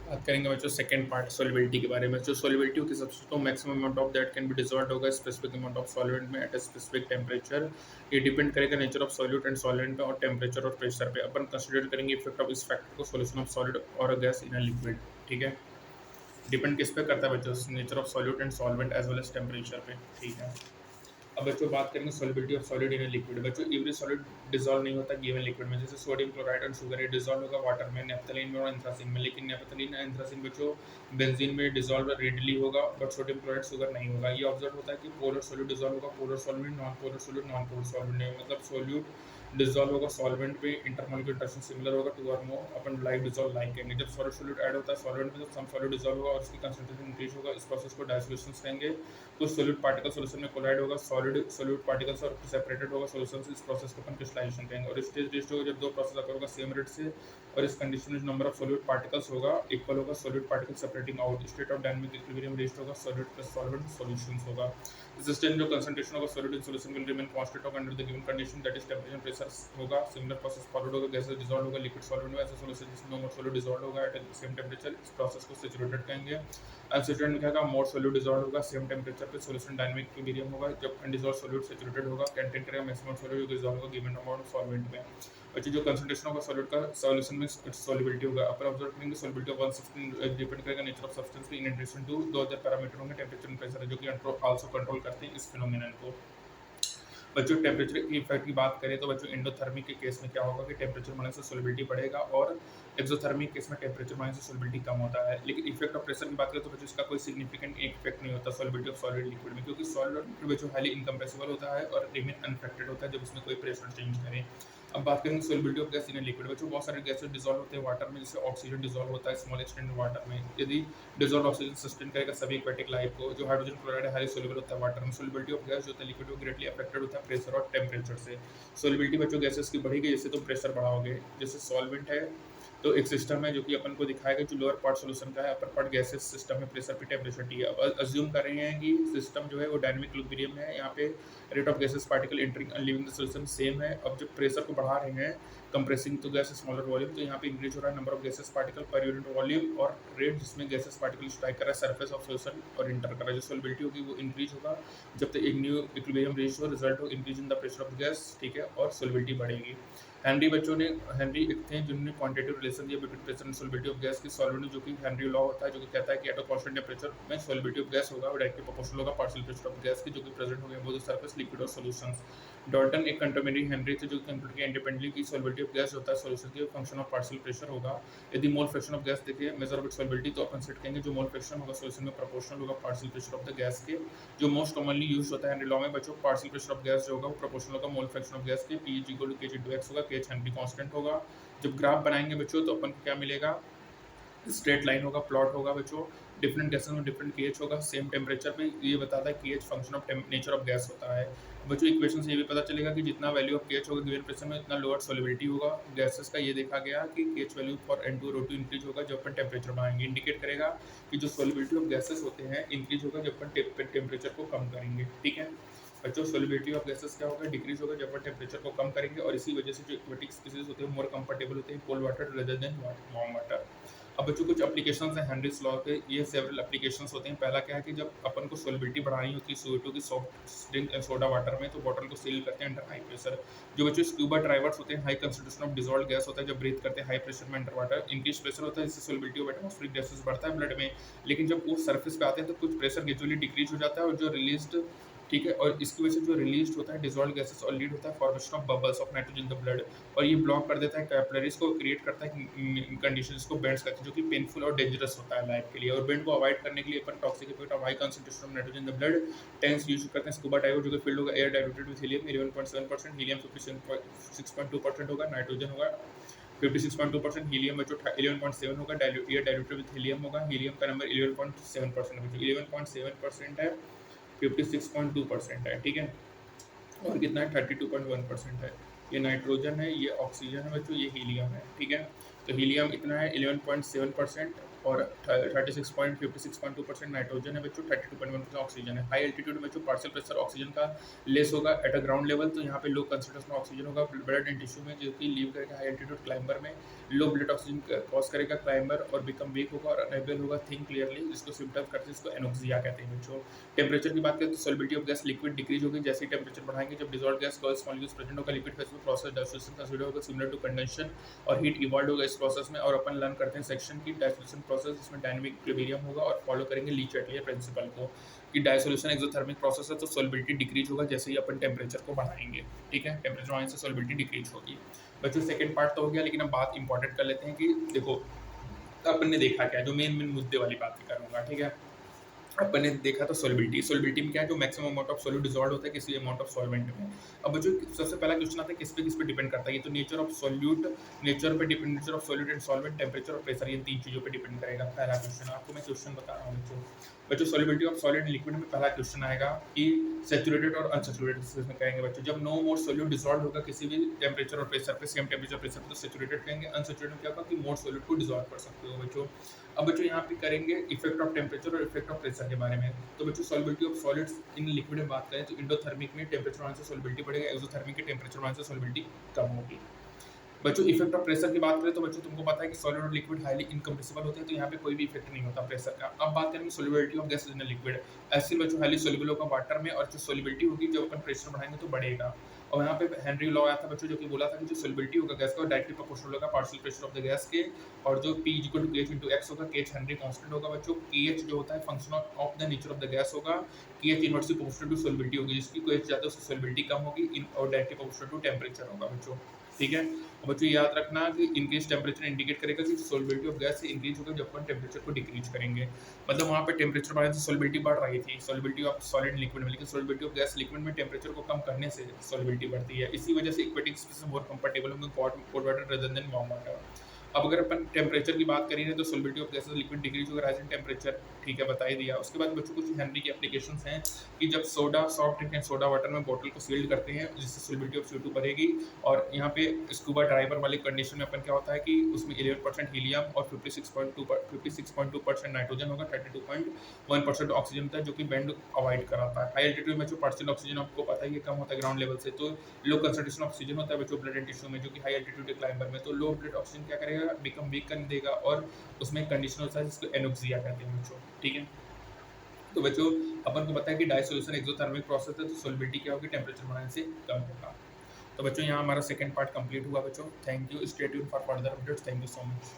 बात करेंगे बच्चों सेकंड पार्ट सॉल्युबिलिटी के बारे में। जो सॉल्युबिलिटी होती है सबसे तो maximum amount of that can be dissolved होगा स्पेसिफिक अमाउंट ऑफ सॉल्वेंट में एट अ स्पेसिफिक टेम्परेचर। ये डिपेंड करेगा nature of solute and solvent पे और टेम्परेचर और प्रेशर पे। अपन कंसीडर करेंगे इफेक्ट ऑफ इस फैक्टर को सॉल्यूशन ऑफ सॉलिड और a gas in a liquid. ठीक है, डिपेंड किस पे करता है बच्चों, nature of solute and solvent as well as temperature पे। ठीक है, अब बच्चों बात करेंगे solubility of solid in liquid. बच्चों एवरी सॉलिड डिसॉल्व नहीं होता गिवन लिक्विड में, जैसे सोडियम क्लोराइड और शुगर ये डिसॉल्व होगा वाटर में, नेफ्थलीन में और एंथ्रासिन में। लेकिन नेफ्थलीन और एंथ्रासिन बच्चों बेंजीन में डिसॉल्व रेडली होगा, बट सोडियम क्लोराइड शुगर नहीं होगा। ये ऑब्जर्व होता है कि पोलर सॉल्यूट डिसॉल्व होगा polar solvent, non polar solute non polar solvent नहीं, मतलब सॉल्यूट डिसॉल्व होगा सॉल्वेंट पे, इंटरमोलिक्यूलर इंटरेक्शन सिमिलर होगा टू और मोर, अपन लाइक डिसॉल्व लाइक कहेंगे। जब सॉलिड सॉल्यूट ऐड होता है सॉल्वेंट में तो सम सॉलिड डिसॉल्व होगा और उसकी कंसंट्रेशन इंक्रीज होगा, इस प्रोसेस को डायसोल्यूशन कहेंगे। कुछ सोल्यूट पार्टिकल सॉल्यूशन में कोलाइड होगा, सॉलिड सोल्यूट पार्टिकल्स और सेपरेटेड होगा सॉल्यूशन से, इस प्रोसेस को अपन क्रिस्टलाइजेशन कहेंगे। और स्टेज रिस्ट होगा जब दो प्रोसेस अकर होगा सेम रेट से, और इस कंडीशन में नंबर ऑफ सोल्यूट पार्टिकल्स होगा इक्वल होगा solute particle separating out, state of dynamic equilibrium रिस्ट होगा सॉलिड प्लस सॉल्वेंट सॉल्यूशंस होगा। इस स्टेज में जो कंसंट्रेशन होगा solid in solution will remain constant होगा under the given condition, that is temperature pressure होगा। सिमिलर प्रोसेस फॉरवर्ड होगा, गैसेस डिसॉल्व होगा लिक्विड सॉल्वेंट में, ऐसा सॉल्यूशन जिसमें नो मोर सॉलिड डिसॉल्व होगा एट द सेम टेंपरेचर, इस प्रोसेस को सैचुरेटेड कहेंगे। अनसैचुरेटेड में क्या होगा, मोर सॉल्यूट डिसॉल्व होगा सेम टेंपरेचर पे, सॉल्यूशन डायनामिक इक्विलिब्रियम होगा। जब अनडिसॉल्व सॉल्यूट सैचुरेटेड होगा कंटेन करेगा मैक्सिमम सॉल्यूट जो डिसॉल्व होगा गिवन अमाउंट ऑफ सॉल्वेंट में। बच्चे जो कंसंट्रेशन होगा सॉल्यूट का सॉल्यूशन में सॉल्युबिलिटी होगा। अपन ऑब्जर्व करेंगे solubility of one substance depend करेगा नेचर ऑफ सब्सटेंस पे इन एडिशन टू दो अदर पैरामीटर होंगे टेंपरेचर एंड प्रेशर, जो कि आल्सो कंट्रोल करते हैं इस फिनोमेनन को। बच्चों टेम्परेचर की इफेक्ट की बात करें तो बच्चों एंडोथर्मिक के केस में क्या होगा कि टेम्परेचर बढ़ने से सोलिबिलिटी बढ़ेगा, और एक्सोथर्मिक केस में टेम्परेचर बढ़ने से सोलिबिलिटी कम होता है। लेकिन इफेक्ट ऑफ प्रेशर की बात करें तो बच्चों इसका कोई सिग्निफिकेंट इफेक्ट नहीं होता सोलिबिलिटी ऑफ सॉलिड लिक्विड में, क्योंकि सॉलिड लिक्विड बच्चों हाईली इनकम्प्रेसिबल होता है और रिमेन अनफेक्टेड होता है जब उसमें कोई प्रेशर चेंज करें। अब बात करेंगे solubility of gas in liquid. बच्चों बहुत सारे गैसेस डिसॉल्व होते हैं वाटर में, जैसे ऑक्सीजन डिसॉल्व होता है स्मॉल एक्सटेंट वाटर में। यदि डिसॉल्व ऑक्सीजन सस्टेन करेगा सभी एक्वेटिक लाइफ को। जो हाइड्रोजन क्लोराइड है हाईली सोल्युबल होता है वाटर में। सोलिबिलिटी ऑफ गैस जो होता है लिक्विड वो ग्रेटली अफेक्टेड होता है प्रेशर और टेम्परेचर से। सोलिबिलिटी बच्चों गैसेस की बढ़ेगी जैसे तुम प्रेशर बढ़ाओगे। जैसे सॉल्वेंट है तो एक सिस्टम है जो कि अपन को दिखाएगा जो लोअर पार्ट सोल्यूशन का है, अपर पार्ट गैसेस सिस्टम में प्रेशर पे टेम्परेचर टी है। अब अज्यूम कर रहे हैं कि सिस्टम जो है वो डायनामिक इक्विलिब्रियम है, यहाँ पे rate of gases particle entering and leaving the solution same है। अब जब प्रेशर को बढ़ा रहे हैं कंप्रेसिंग तो गैस स्मॉलर वॉल्यूम, तो यहाँ पे इंक्रीज हो रहा है number of gases particle per unit volume, और रेट जिसमें गैसेस पार्टिकल स्ट्राइक कर रहा है सरफेस ऑफ सोल्यूशन और इंटर कर रहा है। जो सोलिबिलिटी होगी वो इंक्रीज होगा जब तक एक न्यू इक्विलिब्रियम रीच हो, रिजल्ट हो increase in the pressure of gas. ठीक है, और सोलिबिलिटी बढ़ेगी। हेनरी बच्चों ने हेनरी एक थे जिन्होंने क्वांटिटेटिव रिलेशन दिया between pressure and solubility of gas की सॉल्वेंट, जो कि हेनरी लॉ होता है जो कि कहता है कि एट अ कांस्टेंट टेंपरेचर में सोलिबिलिटी ऑफ गैस होगा और डायरेक्टली प्रोपोर्शनल होगा पार्शियल प्रेशर ऑफ गैस की, जो कि प्रेजेंट हो गया बोथ सरफेस लिक्विड और सॉल्यूशंस। डॉल्टन एक कंटेम्परेरी हेनरी थे जो कंप्यूटर के इंडिपेंडेंटली की सोलिबिलिटी ऑफ गैस होता है सॉल्यूशन के फंक्शन ऑफ पार्शियल प्रेशर होगा। यदि मोल फ्रैक्शन ऑफ गैस देखिए मेजर ऑफ सोलिबिलिटी तो अपन सेट कहेंगे जो मोल फ्रैक्शन होगा सॉल्यूशन में प्रोपोर्शनल होगा partial pressure of the gas के। जो मोस्ट कॉमनली यूज होता है हेनरी लॉ में बच्चों, पार्शियल प्रेशर ऑफ गैस जो होगा वो प्रोपोर्शनल होगा मोल फ्रैक्शन ऑफ गैस के, पी इज इक्वल टू के जी टू एक्स होगा, के हेनरी कांस्टेंट होगा। जब ग्राफ बनाएंगे बच्चों तो अपन को क्या मिलेगा, स्ट्रेट लाइन होगा प्लॉट होगा बच्चों, डिफरेंट गैसेस में डिफरेंट केएच होगा सेम टेम्परेचर पे। ये बताता है KH function of nature of gas होता है बच्चों। इक्वेशन से ये भी पता चलेगा कि जितना वैल्यू ऑफ केएच होगा गिवन प्रेशर में उतना लोअर सोलिबिलिटी होगा गैसेस का। ये देखा गया कि केएच वैल्यू फॉर N2 और O2 इंक्रीज होगा जब अपन टेम्परेचर बढ़ाएंगे। इंडिकेट करेगा कि जो सोलिबिलिटी ऑफ गैसेस होते हैं इंक्रीज होगा जब अपन टेम्परेचर को कम करेंगे। ठीक है बच्चों, सोलिबिलिटी ऑफ गैसेस क्या होगा, डिक्रीज होगा जब अपन टेम्परेचर को कम करेंगे, और इसी वजह से जो एक्वेटिक स्पीसीज होते हैं मोर कंफर्टेबल होते हैं cold water rather than warm water. अब बच्चों कुछ एप्लीकेशंस हैं हेनरीज लॉ के, ये सेवरल एप्लीकेशंस होते हैं। पहला क्या है कि जब अपन को सोलिबिलिटी बढ़ानी होती है CO2 की सॉफ्ट ड्रिंक सोडा वाटर में, तो बॉटल को सील करते हैं अंडर हाई प्रेशर। जो बच्चों स्क्यूबा ड्राइवर्स होते हैं high concentration of dissolve gas होता है जब ब्रीथ करते हैं हाई प्रेशर में अंडर वाटर, इंक्रीज प्रेशर होता है जिससे सोलिबिलिटी ऑफ एटमॉस्फेरिक गैसेस बढ़ता है ब्लड में। लेकिन जब वो सरफेस पे आते हैं तो कुछ प्रेशर ग्रेजुअली डिक्रीज हो जाता है, और जो रिलीज्ड ठीक है, और इसकी वजह से जो रिलीज होता है डिजॉल्व गैसेस और लीड होता है formation of bubbles of nitrogen in the blood, और ये ब्लॉक कर देता है कैपिलरीज को, क्रिएट करता है कंडीशंस को बेंड्स करते हैं जो कि पेनफुल और डेंजरस होता है लाइफ के लिए। और बेंड को अवॉइड करने के लिए अपन toxic effect of high concentration of nitrogen in the blood tanks use करते हैं। स्कूबा डाइवर जो कि फील्ड होगा air diluted with helium 11.7%, helium 56.2% होगा, नाइट्रोजन होगा 56.2%, हीलियम बच्चों 11.7 होगा, एयर डाइल्यूटेड विद हीलियम होगा, हीलियम का नंबर 11.7% बच्चों 11.7% है, 56.2% है। ठीक है, और कितना है 32.1% है। ये नाइट्रोजन है, ये ऑक्सीजन है बच्चों, ये हीलियम है। ठीक है, तो हीलियम इतना है 11.7%, और 36.56.2% नाइट्रोजन है बच्चों, 32.1% ऑक्सीजन है। हाई एल्टीट्यूड में बच्चों पार्शियल प्रेशर ऑक्सीजन का लेस होगा एट अ ग्राउंड लेवल, तो यहाँ पे लो कंसंट्रेशन ऑक्सीजन होगा ब्लड एंड टिश्यू में, जो कि लीव करेगा हाई एल्टीट्यूड क्लाइंबर में लो ब्लड ऑक्सीजन क्रॉस करेगा क्लाइंबर और बिकम वीक होगा और अनेबल होगा थिंक क्लियरली, जिसको सिम्टम करते हैं, जिसको एनोक्सिया कहते हैं बच्चों। टेम्परेचर की बात करें तो solubility of gas liquid decrease होगी जैसे ही टेम्परेचर बढ़ाएंगे, जब dissolve gas gas molecules present होगा लिक्विड फेज में, प्रोसेस डायसोल्यूशन कंसीडर होगा सिमिलर टू कंडेंशन और हीट इवॉल्व होगा इस प्रोसेस में। और अपन लर्न करते हैं सेक्शन की डायसोल्यूशन प्रोसेस, जिसमें डायनामिक इक्विलिब्रियम होगा और फॉलो करेंगे ली चैटलियर प्रिंसिपल को कि डायसोल्यूशन एक्सोथर्मिक प्रोसेस है, तो सॉलिबिलिटी डिक्रीज होगा जैसे ही अपन टेम्परेचर को बढ़ाएंगे। ठीक है, टेम्परेचर बढ़ाने से सॉलिबिलिटी डिक्रीज होगी बच्चों। सेकंड पार्ट तो हो गया, लेकिन अब बात इंपॉर्टेंट कर लेते हैं कि देखो अपन ने देखा क्या, जो मेन मेन मुद्दे वाली बात करूंगा। ठीक है, अपन ने देखा था सॉलिबिलिटी। सॉलिबिलिटी में क्या है, जो maximum amount of solute dissolve होता है किसी अमाउंट ऑफ सॉल्वेंट में। अब बच्चों सबसे पहला क्वेश्चन आता है किस पे डिपेंड करता है, ये तो नेचर ऑफ सॉल्यूट, नेचर पे depend, nature of solute and solvent, temperature और प्रेशर, ये तीन चीजों पे डिपेंड करेगा। पहला क्वेश्चन आपको मैं क्वेश्चन बता रहा हूँ बच्चों solubility of solid and liquid में पहला क्वेश्चन आएगा कि सैचुरेटेड और अनसैचुरेटेड में कहेंगे बच्चों। जब नो मोर सॉल्यूट डिसॉल्व होगा किसी भी टेम्परेचर और प्रेशर पे, सेम टेम्परेचर प्रेशर पे, तो सैचुरेटेड कहेंगे। अनसैचुरेटेड में क्या होगा कि मोर सॉल्यूट को डिसॉल्व कर सकते हो बच्चों। अब बच्चों यहाँ पे करेंगे इफेक्ट ऑफ टेम्परेचर और इफेक्ट ऑफ प्रेशर के बारे में। तो बच्चों solubility of solids in liquid में बात करें तो इंडोथर्मिक में टेम्परेचर बढ़ने से सॉलिबिलिटी बढ़ेगा, एक्सोथर्मिक के टेम्परेचर बढ़ने से सॉलिबिलिटी कम होगी। बच्चों इफेक्ट ऑफ प्रेशर की बात करें तो बच्चों तुमको पता है कि सॉलिड और लिक्विड हाईली इनकम्प्रेसिबल होते हैं, तो यहाँ पे कोई भी इफेक्ट नहीं होता प्रेशर का। अब बात करेंगे solubility of gas in liquid. ऐसे बच्चों हाईली सॉल्युबल होगा वाटर में, और जो सॉल्युबिलिटी होगी जब अपन प्रेशर बढ़ाएंगे तो बढ़ेगा। और यहाँ पे हेनरी लॉ आया था बच्चों, जो कि बोला था कि जो सॉल्युबिलिटी होगा गैस का डायरेक्टली प्रोपोर्शनल होगा partial pressure of the gas के, और जो P equal to KH into x होगा, KH हेनरी कांस्टेंट होगा बच्चों। KH जो होता है function of the nature of the gas होगा, KH inversely proportional to solubility होगी, जिसकी कोई ज्यादा उसकी सॉल्युबिलिटी कम होगी और डायरेक्टली प्रोपोर्शनल टू टेम्परेचर होगा बच्चों। ठीक है, और बच्चों याद रखना कि इनकेस टेम्परेचर इंडिकेट करेगा कि सॉल्युबिलिटी ऑफ गैस से इंक्रीज होगा जब अपन टेम्परेचर को डिक्रीज करेंगे। मतलब वहाँ पे टेम्परेचर बढ़ने से सॉल्युबिलिटी बढ़ रही थी, सॉल्युबिलिटी ऑफ सॉलिड लिक्विड में, लेकिन सॉल्युबिलिटी ऑफ गैस लिक्विड में टेम्परेचर को कम करने से सॉल्युबिलिटी बढ़ती है। इसी वजह से एक्वेटिक स्पीशीज मोर कंफर्टेबल होंगे cold water rather than warm water. अब अगर अपन टेम्परेचर की बात करें तो solubility of gases liquid decrease होगा राइजिंग टेम्परेचर। ठीक है, बता ही दिया। उसके बाद बच्चों कुछ हेनरी की एप्लीकेशंस हैं कि जब soda soft drink and soda water में बोतल को सील्ड करते हैं जिससे सॉल्युबिलिटी ऑफ CO2 बढ़ेगी। और यहाँ पे स्कूबा ड्राइवर वाली कंडीशन में अपन क्या होता है कि उसमें 11% हीलियम और 56.2% नाइट्रोजन होगा, 32.1% ऑक्सीजन होता है, जो कि बैंड अवॉइड कराता है। हाई एल्टीट्यूड में जो पार्शियल ऑक्सीजन आपको पता ही है कम होता है ग्राउंड लेवल से, तो लो कंसंट्रेशन ऑक्सीजन होता है बच्चों ब्लड एंड टिश्यू में, जो कि हाई एल्टीट्यूड क्लाइंबर में, तो लो ब्लड ऑक्सीजन क्या करेगा, बिकम वीक कर देगा, और उसमें कंडीशन होता है जिसको एनोक्सिया कहते हैं बच्चों। ठीक है, तो बच्चों अपन को पता है कि डायसोल्यूशन एक्सोथर्मिक प्रोसेस है, तो सॉल्युबिलिटी क्या होगी, टेम्परेचर बढ़ाने से कम होगा। तो बच्चों यहाँ हमारा सेकंड पार्ट कंप्लीट हुआ बच्चों। Thank you, stay tuned for further updates. Thank you so much.